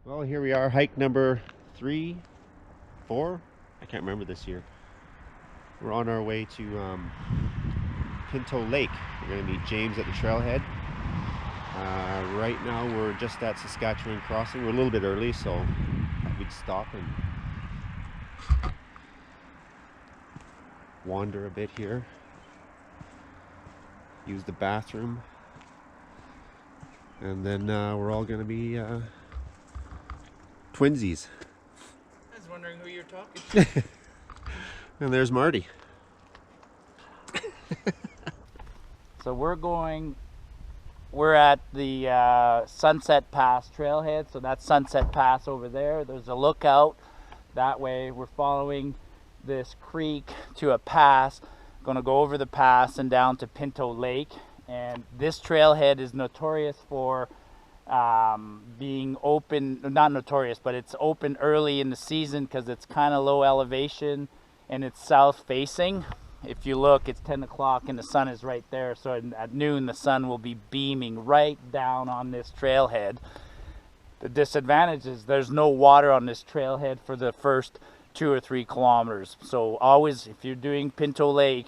Well, here we are, hike number 3, 4. I can't remember this year. We're on our way to Pinto Lake. We're going to meet James at the trailhead. Right now we're just at Saskatchewan crossing. We're a little bit early, so we'd stop and wander a bit here. Use the bathroom. And then we're all going to be twinsies. I was wondering who you're talking to. And there's Marty. So we're at the Sunset Pass trailhead. So that's Sunset Pass over there. There's a lookout that way. We're following this creek to a pass. Going to go over the pass and down to Pinto Lake. And this trailhead is notorious for being open, not notorious, but it's open early in the season because it's kind of low elevation and it's south facing. If you look, it's 10 o'clock and the sun is right there. So at noon, the sun will be beaming right down on this trailhead. The disadvantage is there's no water on this trailhead for the first 2 or 3 kilometers. So always, if you're doing Pinto Lake,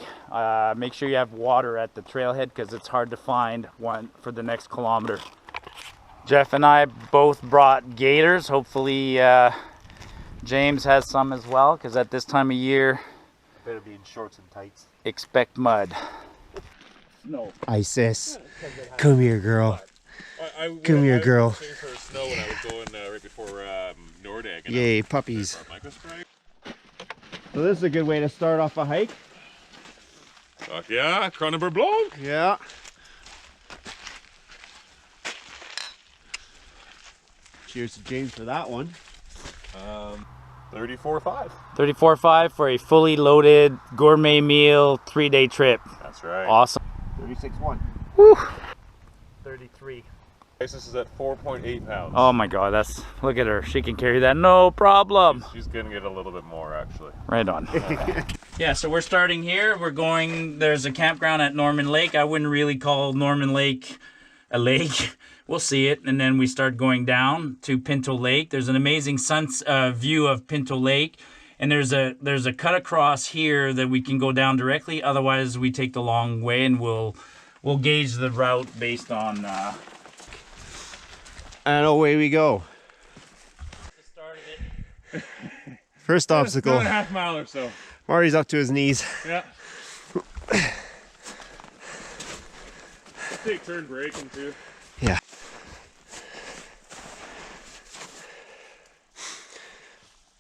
make sure you have water at the trailhead because it's hard to find one for the next kilometer. Jeff and I both brought gaiters. Hopefully James has some as well, because at this time of year, Better be in shorts and tights. expect mud. No. Isis, come here, girl. Come here, girl. For snow when I was going right before Nordic. Yay, puppies. So this is a good way to start off a hike. Fuck yeah, Cronenberg Blanc. Yeah. Cheers to James for that one. 34.5. 34.5 for a fully loaded gourmet meal 3-day trip. That's right. Awesome. 36.1. Woo. 33. This is at 4.8 pounds. Oh my God, look at her. She can carry that no problem. She's gonna get a little bit more actually. Right on. Yeah, so we're starting here. There's a campground at Norman Lake. I wouldn't really call Norman Lake a lake. We'll see it. And then we start going down to Pinto Lake. There's an amazing view of Pinto Lake. And there's a cut across here that we can go down directly. Otherwise, we take the long way and we'll gauge the route based on... And away we go. First obstacle. 1.5 miles or so. Marty's up to his knees. Yeah. Take turn braking too. Yeah.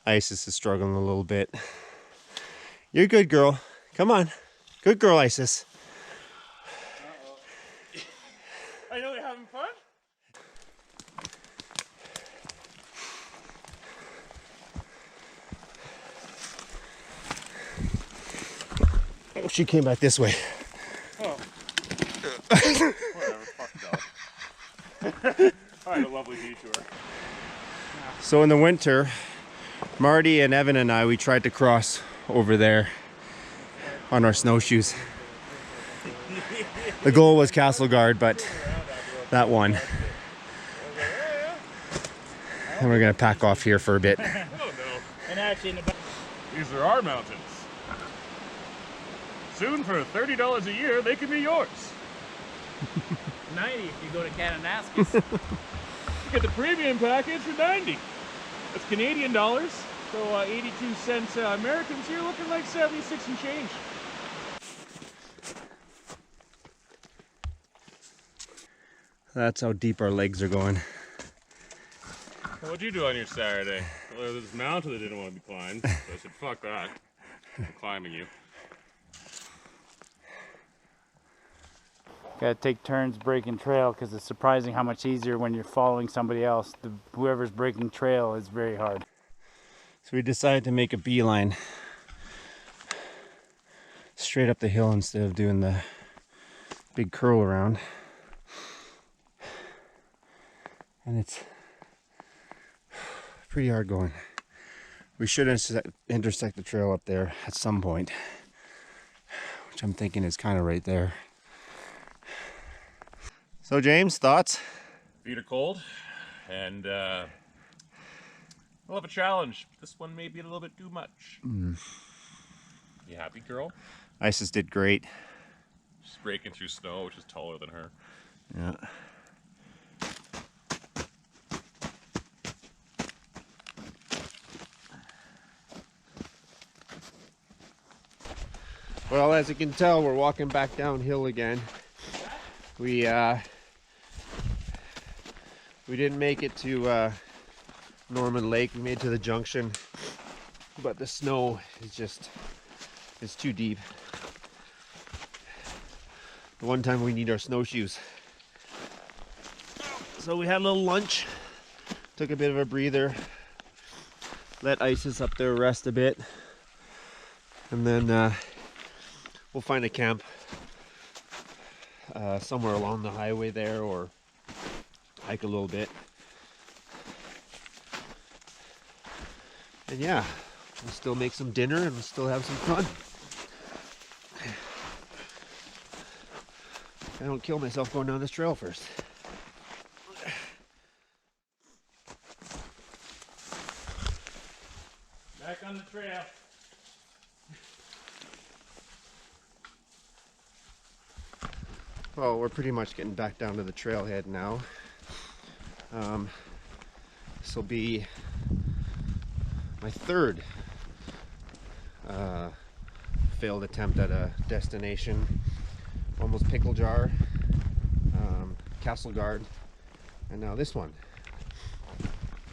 Isis is struggling a little bit. You're good, girl. Come on. Good girl, Isis. I know you're having fun. Oh, she came back this way. Oh. Whatever, fuck dog. I had a lovely detour. So in the winter, Marty and Evan and I, we tried to cross over there on our snowshoes. The goal was Castle Guard, but that won. And we're gonna pack off here for a bit. Oh no. And actually, These are our mountains. Soon, for $30 a year, they could be yours. 90 if you go to Kananaskis. Get the premium package for 90. That's Canadian dollars. So 82 cents Americans, you're looking like 76 and change. That's how deep our legs are going. What'd you do on your Saturday? Well, there was this mountain that didn't want to be climbed. So I said, fuck that. I'm climbing you. Gotta take turns breaking trail because it's surprising how much easier when you're following somebody else. Whoever's breaking trail is very hard. So we decided to make a beeline straight up the hill instead of doing the big curl around. And it's pretty hard going. We should intersect the trail up there at some point, which I'm thinking is kind of right there. So James, thoughts? Feet are cold, and I love a challenge. This one may be a little bit too much. You happy, girl? Isis did great. She's breaking through snow, which is taller than her. Yeah. Well, as you can tell, we're walking back downhill again. We didn't make it to Norman Lake. We made it to the junction, but the snow is just, it's too deep. The one time we need our snowshoes. So we had a little lunch, took a bit of a breather, let Isis up there rest a bit, and then we'll find a camp somewhere along the highway there, or hike a little bit. And yeah, we'll still make some dinner and we'll still have some fun. I don't kill myself going down this trail first. Back on the trail. Well, we're pretty much getting back down to the trailhead now. This will be my third failed attempt at a destination. Almost Pickle Jar, Castle Guard, and now this one.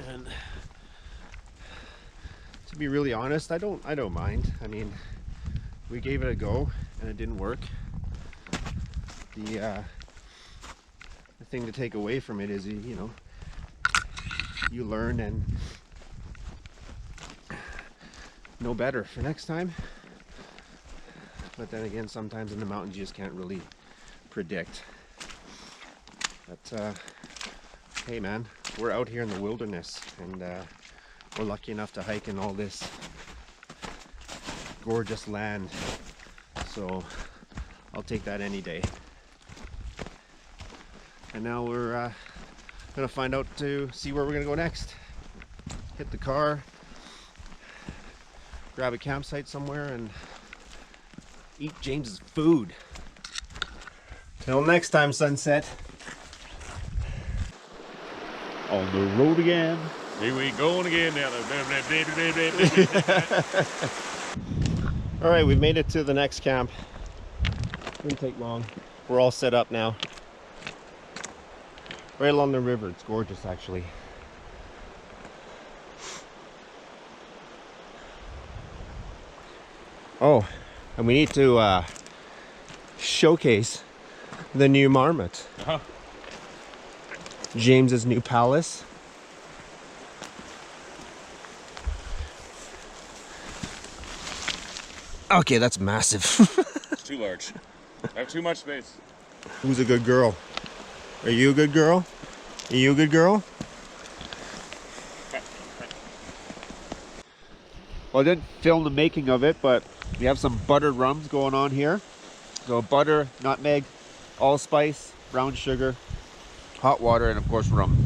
And to be really honest, I don't mind. I mean, we gave it a go and it didn't work. The thing to take away from it is, you know, you learn and know better for next time. But then again, sometimes in the mountains you just can't really predict. But hey man, we're out here in the wilderness, and we're lucky enough to hike in all this gorgeous land. So I'll take that any day. And now we're gonna find out to see where we're gonna go next. Hit the car, grab a campsite somewhere, and eat James's food. Till next time, sunset. On the road again. Here we going again now. All right, we've made it to the next camp. Didn't take long. We're all set up now. Right along the river. It's gorgeous, actually. Oh, and we need to showcase the new marmot. James's new palace. Okay, that's massive. It's too large. I have too much space. Who's a good girl? Are you a good girl? Are you a good girl? Well, I didn't film the making of it, but we have some buttered rums going on here. So butter, nutmeg, allspice, brown sugar, hot water, and of course rum.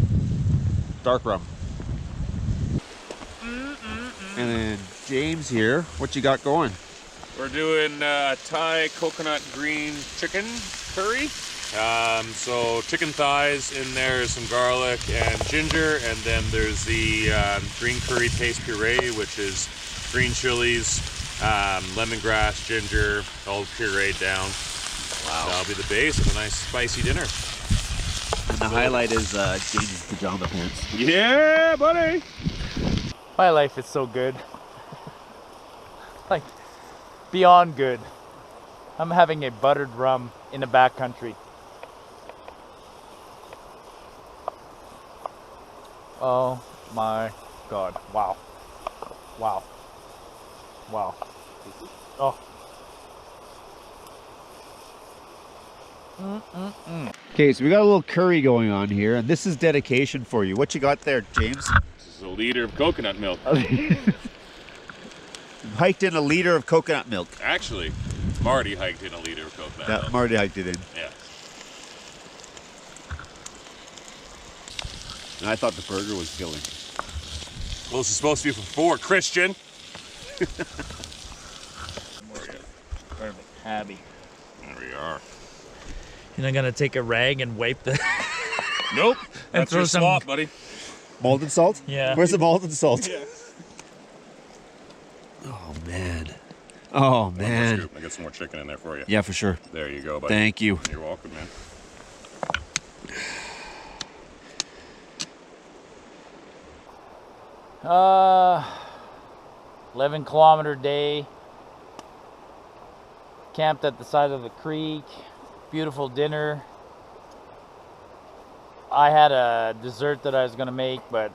Dark rum. And then James here, what you got going? We're doing Thai coconut green chicken curry. So chicken thighs in there, some garlic and ginger, and then there's the green curry paste puree, which is green chilies, lemongrass, ginger, all pureed down. Wow. That'll be the base of a nice spicy dinner. And the highlight is James' pajama pants. Yeah, buddy! My life is so good. Like, beyond good. I'm having a buttered rum in the backcountry. Oh my God. Wow. Wow. Wow. Oh. Okay, so we got a little curry going on here, and this is dedication for you. What you got there, James? This is a liter of coconut milk. Hiked in a liter of coconut milk. Actually, Marty hiked in a liter of coconut milk. Marty hiked it in. Yeah. And I thought the burger was killing. Well, this is supposed to be for 4, Christian. Perfect. Happy. There we are. You're not gonna take a rag and wipe the. Nope. And That's throw your some- slop, buddy. Malted salt? Yeah. Where's the malted salt? Yeah. Oh, man. Oh, One more man. scoop. I got some more chicken in there for you. Yeah, for sure. There you go, buddy. Thank you. You're welcome, man. 11-kilometer day. Camped at the side of the creek. Beautiful dinner. I had a dessert that I was gonna make, but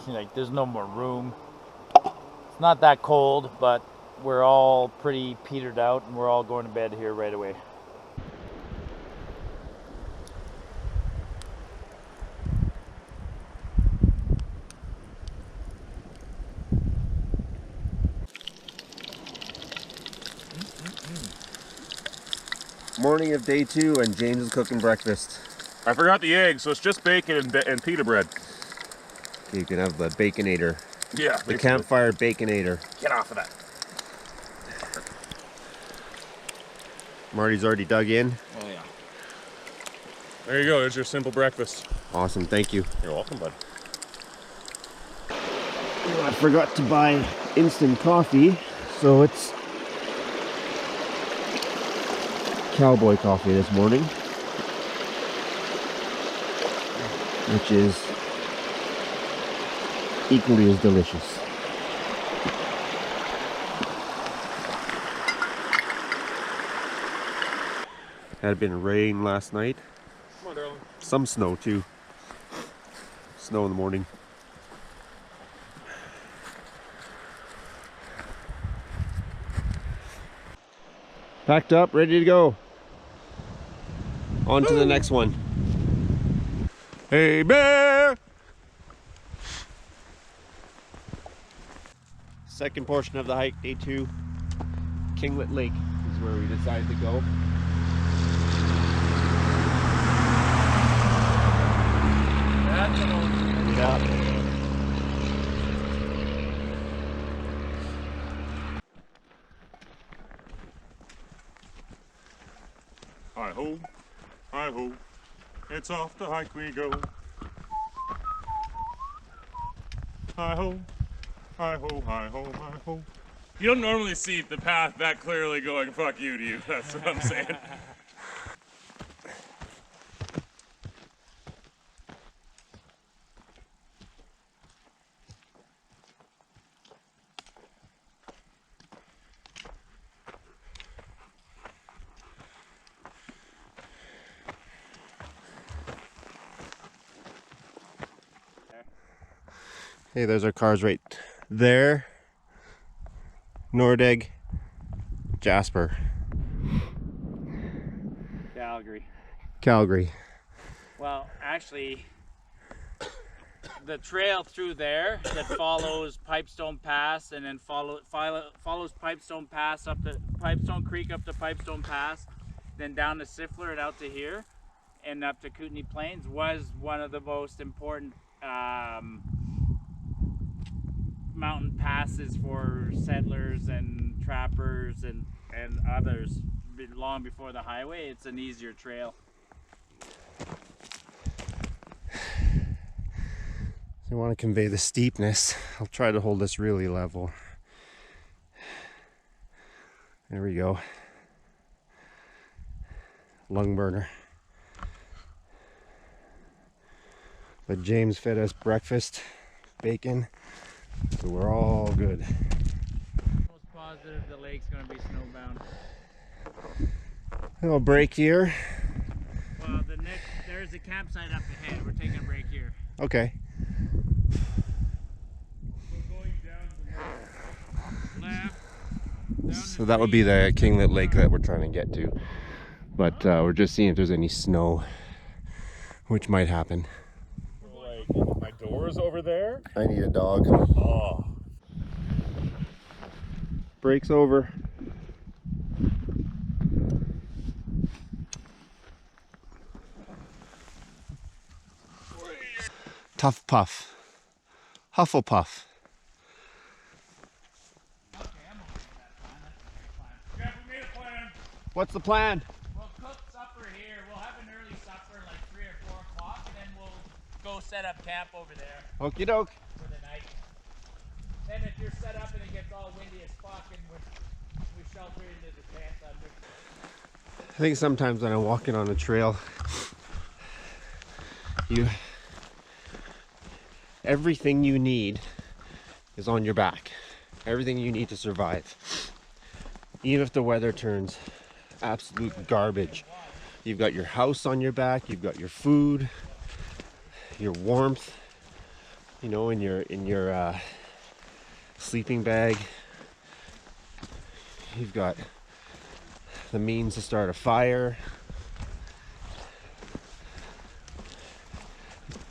like there's no more room. It's not that cold, but we're all pretty petered out and we're all going to bed here right away. Morning of day 2 and James is cooking breakfast. I forgot the eggs, so it's just bacon and pita bread. Okay, you can have the Baconator. Yeah. The campfire Baconator. Get off of that. Marty's already dug in. Oh yeah. There you go. There's your simple breakfast. Awesome, thank you. You're welcome, bud. I forgot to buy instant coffee, so it's cowboy coffee this morning, which is equally as delicious. Had been rain last night. Come on, darling. Some snow too. Snow in the morning. Packed up, ready to go. On to the next one. Hey, bear! Second portion of the hike, day 2. Kinglet Lake is where we decided to go. Yeah. Hi-ho, hi-ho, it's off the hike we go. Hi-ho, hi-ho, hi-ho, hi-ho. You don't normally see the path that clearly going, fuck you to you, that's what I'm saying. Hey, there's our cars right there. Nordegg, Jasper, Calgary. Calgary. Well, actually, the trail through there that follows Pipestone Pass and then follows Pipestone Pass up to Pipestone Creek up to Pipestone Pass, then down to Siffler and out to here, and up to Kootenay Plains was one of the most important mountain passes for settlers and trappers and others long before the highway. It's an easier trail. I want to convey the steepness. I'll try to hold this really level. There we go. Lung burner. But James fed us breakfast, bacon, so we're all good. Most positive the lake's going to be snowbound. A little break here. Well, there's a campsite up ahead. We're taking a break here. Okay. We're going down the left. Down So that would be the Kinglet Lake that we're trying to get to. But we're just seeing if there's any snow, which might happen. Like, my door's over there? I need a dog. Oh. Break's over. Tough puff. Hufflepuff. Okay, I'm okay with that plan. That's a great plan. Yeah, we made a plan. What's the plan? We'll cook supper here. We'll have an early supper like 3 or 4 o'clock, and then we'll go set up camp over there Okie doke. for the night. Then if you're set up and it gets all windy as fuck, and we shelter into the tent under. I think sometimes when I'm walking on a trail, everything you need is on your back. Everything you need to survive. Even if the weather turns absolute garbage, you've got your house on your back, you've got your food, your warmth, you know, in your sleeping bag. You've got the means to start a fire.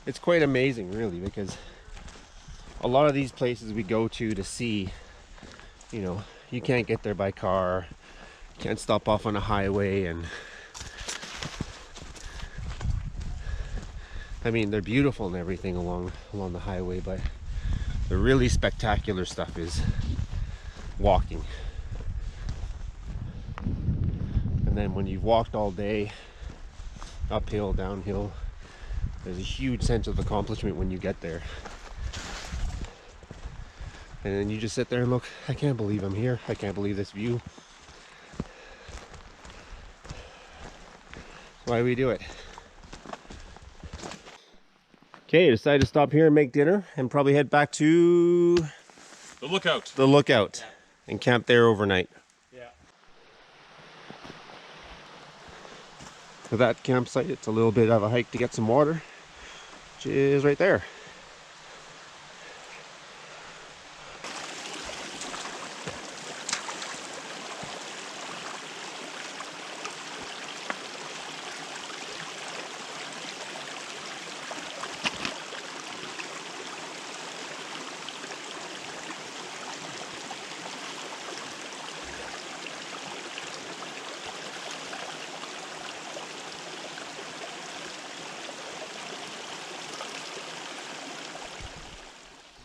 It's quite amazing, really, because a lot of these places we go to see, you know, you can't get there by car, can't stop off on a highway, and I mean, they're beautiful and everything along the highway, but the really spectacular stuff is walking. And then when you've walked all day, uphill, downhill, there's a huge sense of accomplishment when you get there. And then you just sit there and look, I can't believe I'm here. I can't believe this view. That's why we do it. Okay, decided to stop here and make dinner and probably head back to The lookout. the lookout and camp there overnight. Yeah. To that campsite, it's a little bit of a hike to get some water, which is right there.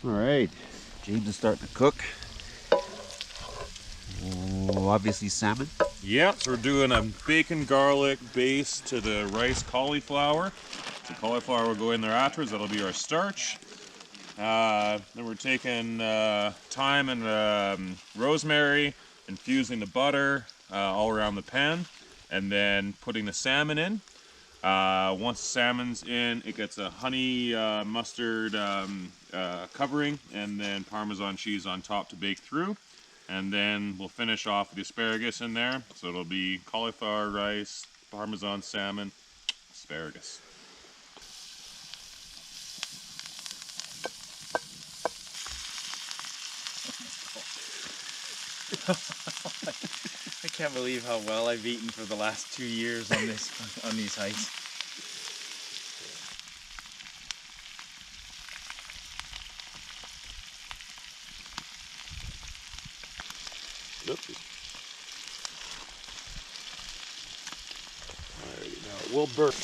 All right, James is starting to cook. Oh, obviously salmon. Yeah, so we're doing a bacon garlic base to the rice cauliflower. The cauliflower will go in there afterwards. That'll be our starch. Then we're taking thyme and rosemary, infusing the butter all around the pan, and then putting the salmon in. Once the salmon's in, it gets a honey mustard covering, and then Parmesan cheese on top to bake through. And then we'll finish off with the asparagus in there. So it'll be cauliflower rice, Parmesan salmon, asparagus. I can't believe how well I've eaten for the last 2 years on these hikes. Now it will burst.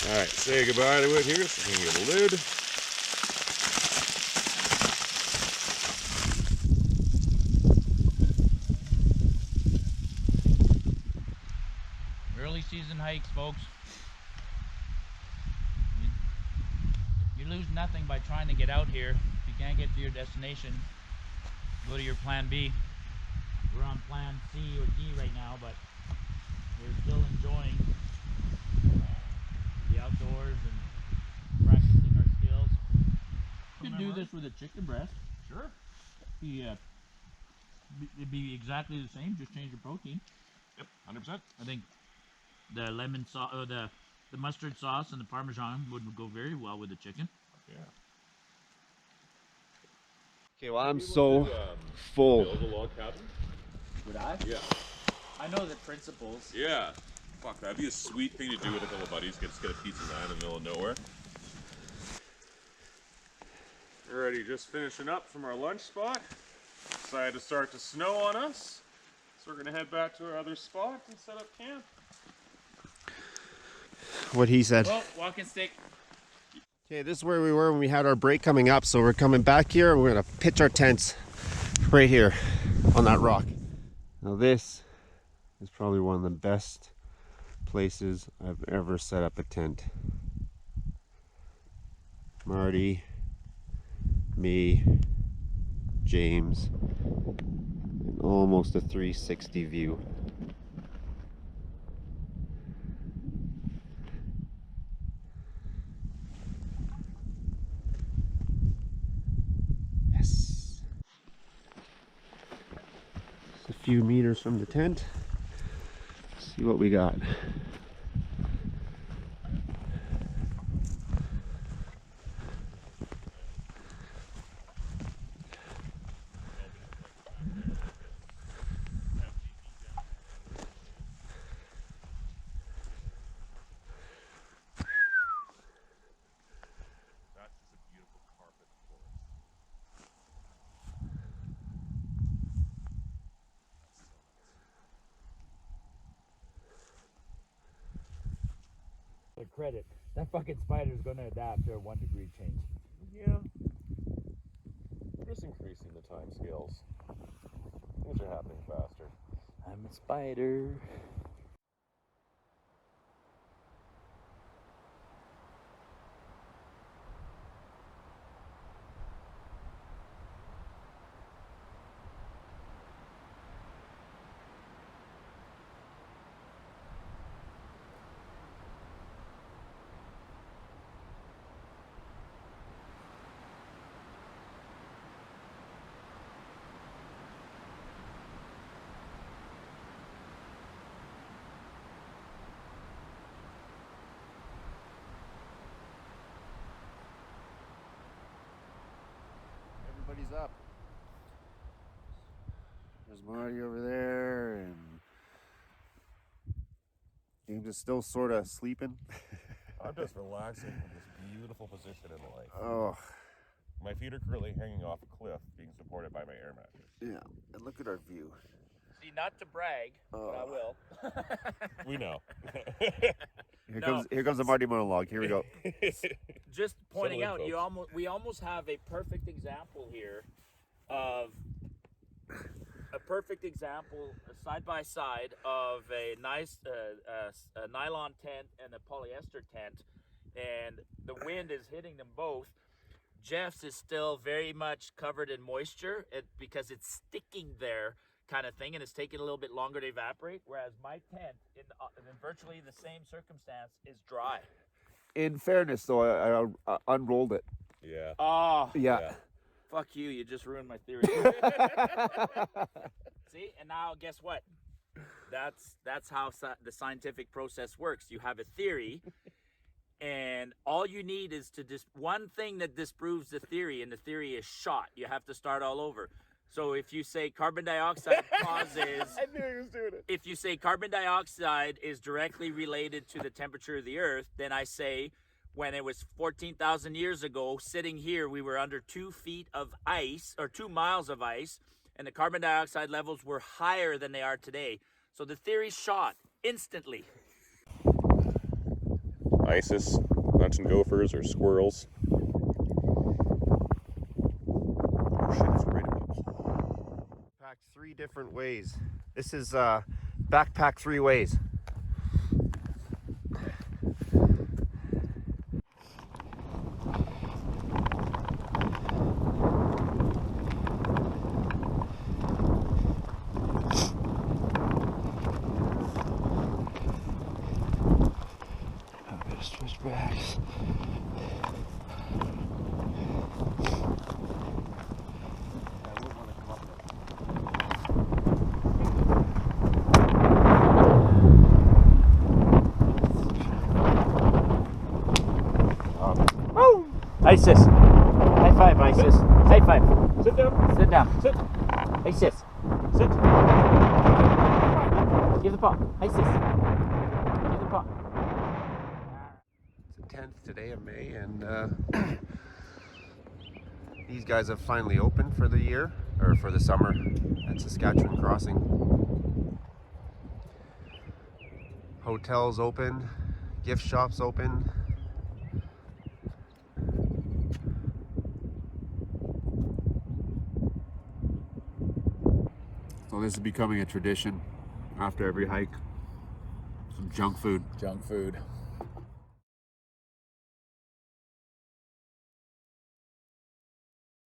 All right, say goodbye to it here so we can get a lid. Early season hikes, folks. You lose nothing by trying to get out here. If you can't get to your destination, go to your plan B. We're on plan C or D right now, but we're still enjoying the outdoors and practicing our skills. You could do this with a chicken breast. Sure. It'd be exactly the same, just change the protein. Yep, 100%. I think the lemon sauce, or the mustard sauce and the Parmesan would go very well with the chicken. Yeah. Okay, well, I'm so full. Build a log cabin? Would I? Yeah. I know the principles. Yeah. Fuck, that'd be a sweet thing to do with a couple of buddies. Get a pizza night in the middle of nowhere. Alrighty, just finishing up from our lunch spot. Decided to start to snow on us. So we're gonna head back to our other spot and set up camp. What he said. Well, walking stick. Okay, this is where we were when we had our break coming up. So we're coming back here and we're gonna pitch our tents right here on that rock. Now this is probably one of the best places I've ever set up a tent. Marty, me, James, and almost a 360 view. Yes. Just a few meters from the tent. Let's see what we got. The credit. That fucking spider's gonna adapt to a 1 degree change. Yeah. We're just increasing the time scales. Things are happening faster. I'm a spider. Everybody's up. There's Marty over there, and James is still sort of sleeping. I'm just relaxing from this beautiful position in life. Oh, My feet are currently hanging off a cliff, being supported by my air mattress. yeah. And look at our view. See, not to brag, but I will. We know. Here comes the Marty monologue. Here we go. Just pointing Settle in, out, folks. we almost have a perfect example here of side by side of a nice a nylon tent and a polyester tent, and the wind is hitting them both. Jeff's is still very much covered in moisture because it's sticking there, kind of thing, and it's taking a little bit longer to evaporate, whereas my tent in virtually the same circumstance is dry. In fairness, though, I unrolled it. Yeah. Oh, Yeah. fuck you, you just ruined my theory. See, and now guess what? That's how the scientific process works. You have a theory, and all you need is to one thing that disproves the theory, and the theory is shot. You have to start all over. So if you say carbon dioxide causes, I knew he was doing it. if you say carbon dioxide is directly related to the temperature of the earth, then I say when it was 14,000 years ago, sitting here, we were under 2 feet of ice, or 2 miles of ice, and the carbon dioxide levels were higher than they are today. So the theory's shot instantly. ISIS, hunting gophers or squirrels. Oh shit, it's right above. Packed 3 different ways. This is backpack 3 ways. Switch backs. ISIS. High five, ISIS. High five. Sit down. Sit down. Sit. ISIS. Sit. Give the paw. ISIS. Give the paw. It's the 10th today of May, and these guys have finally opened for the year, or for the summer, at Saskatchewan Crossing. Hotels open, gift shops open. So this is becoming a tradition after every hike. Some junk food. Junk food.